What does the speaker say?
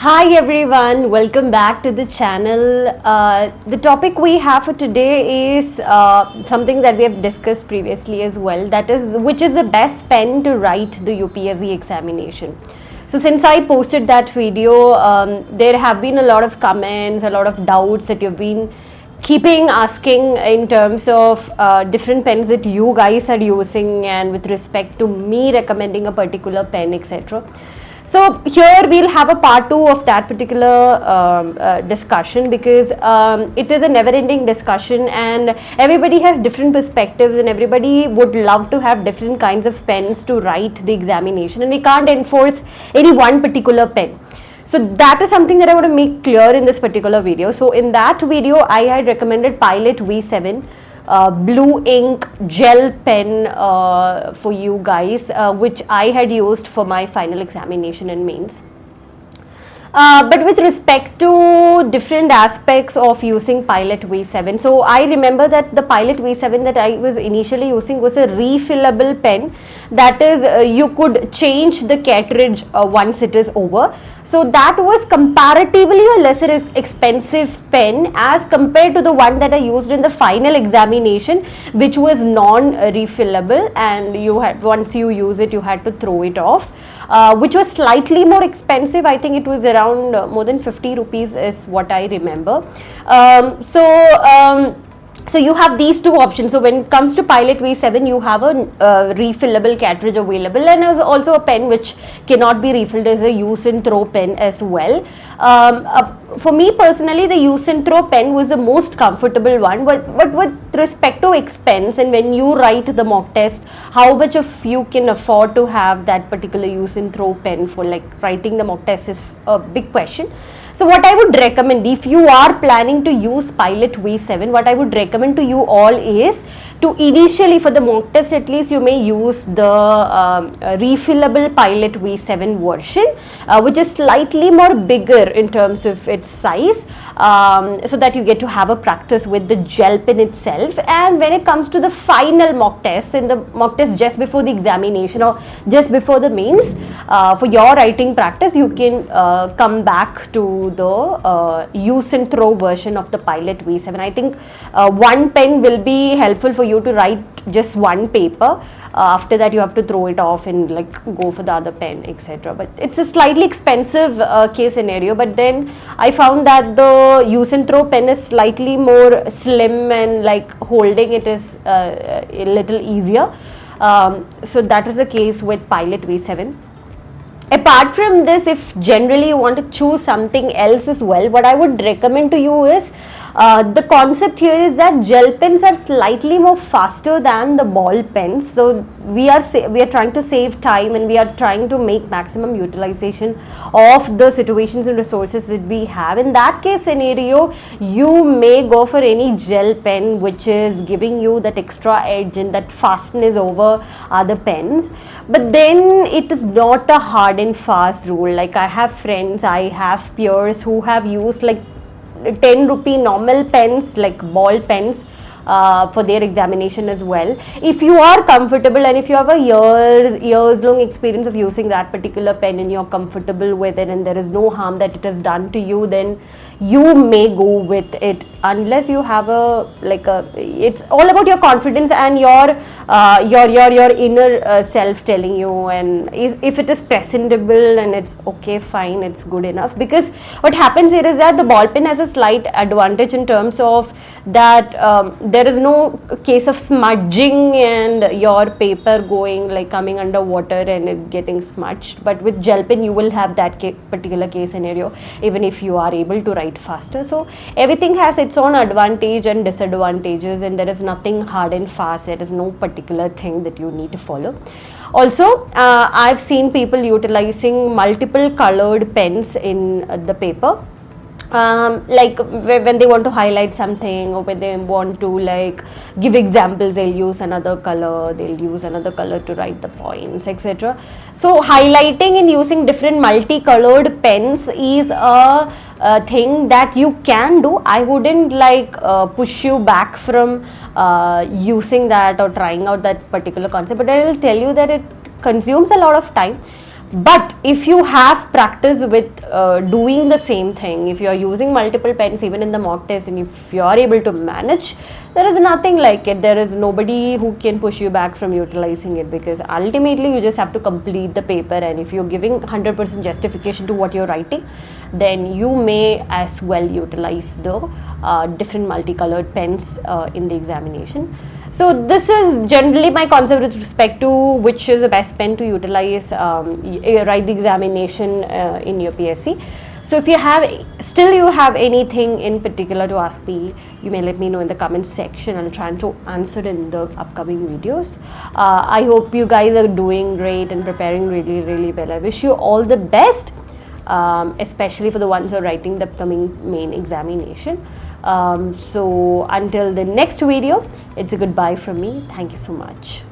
Hi everyone, welcome back to the channel. The topic we have for today is something that we have discussed previously as well, that is, which is the best pen to write the UPSC examination. So since I posted that video, there have been a lot of comments, a lot of doubts that you've been keeping asking in terms of different pens that you guys are using and with respect to me recommending a particular pen, etc. So here we'll have a part 2 of that particular discussion, because it is a never-ending discussion and everybody has different perspectives and everybody would love to have different kinds of pens to write the examination, and we can't enforce any one particular pen. So that is something that I want to make clear in this particular video. So in that video, I had recommended Pilot V7 blue ink gel pen for you guys, which I had used for my final examination and mains. But with respect to different aspects of using Pilot V7, so I remember that the Pilot V7 that I was initially using was a refillable pen, that is, you could change the cartridge once it is over. So that was comparatively a lesser expensive pen as compared to the one that I used in the final examination, which was non-refillable, and you had, once you use it, you had to throw it off, which was slightly more expensive. I think it was around more than 50 rupees is what I remember. So you have these two options. So when it comes to Pilot V7, you have a refillable cartridge available, and there's also a pen which cannot be refilled as a use and throw pen as well. For me personally, the use and throw pen was the most comfortable one, but with respect to expense and when you write the mock test, how much of you can afford to have that particular use and throw pen for like writing the mock test is a big question. So what I would recommend, if you are planning to use Pilot V7, what I would recommend to you all is to initially, for the mock test at least, you may use the refillable Pilot V7 version, which is slightly more bigger in terms of its size, so that you get to have a practice with the gel pen itself. And when it comes to the final mock test, in the mock test just before the examination or just before the mains, for your writing practice, you can come back to the use and throw version of the Pilot V7. I think one pen will be helpful for you to write just one paper. After that you have to throw it off and like go for the other pen, etc. But it's a slightly expensive case scenario, but then I found that the use and throw pen is slightly more slim and like holding it is a little easier. So that is the case with Pilot V7. Apart from this, if generally you want to choose something else as well, what I would recommend to you is, the concept here is that gel pens are slightly more faster than the ball pens. So we are trying to save time and we are trying to make maximum utilization of the situations and resources that we have. In that case scenario, you may go for any gel pen which is giving you that extra edge and that fastness over other pens. But then it is not a hard and fast rule. Like I have friends, I have peers who have used like 10 rupee normal pens, like ball pens, for their examination as well. If you are comfortable and if you have a years long experience of using that particular pen and you're comfortable with it and there is no harm that it has done to you, then you may go with it, unless you have it's all about your confidence and your inner self telling you, and if it is presentable and it's okay, fine, it's good enough. Because what happens here is that the ball pen has a slight advantage in terms of that there is no case of smudging and your paper coming under water and it getting smudged. But with gel pen you will have that particular case scenario even if you are able to write faster. So everything has its own advantage and disadvantages, and there is nothing hard and fast. There is no particular thing that you need to follow. Also, I've seen people utilizing multiple colored pens in the paper. Like when they want to highlight something or when they want to like give examples, they'll use another color to write the points, etc. So highlighting and using different multicolored pens is a thing that you can do. I wouldn't push you back from using that or trying out that particular concept, but I will tell you that it consumes a lot of time. But if you have practice with doing the same thing, if you are using multiple pens even in the mock test, and if you are able to manage, there is nothing like it. There is nobody who can push you back from utilizing it, because ultimately you just have to complete the paper, and if you're giving 100% justification to what you're writing, then you may as well utilize the different multicolored pens in the examination. So this is generally my concept with respect to which is the best pen to utilize write the examination in UPSC. So if you have anything in particular to ask me, you may let me know in the comments section. I'll try to answer in the upcoming videos. I hope you guys are doing great and preparing really, really well. I wish you all the best, especially for the ones who are writing the upcoming main examination. So until the next video, it's a goodbye from me. Thank you so much.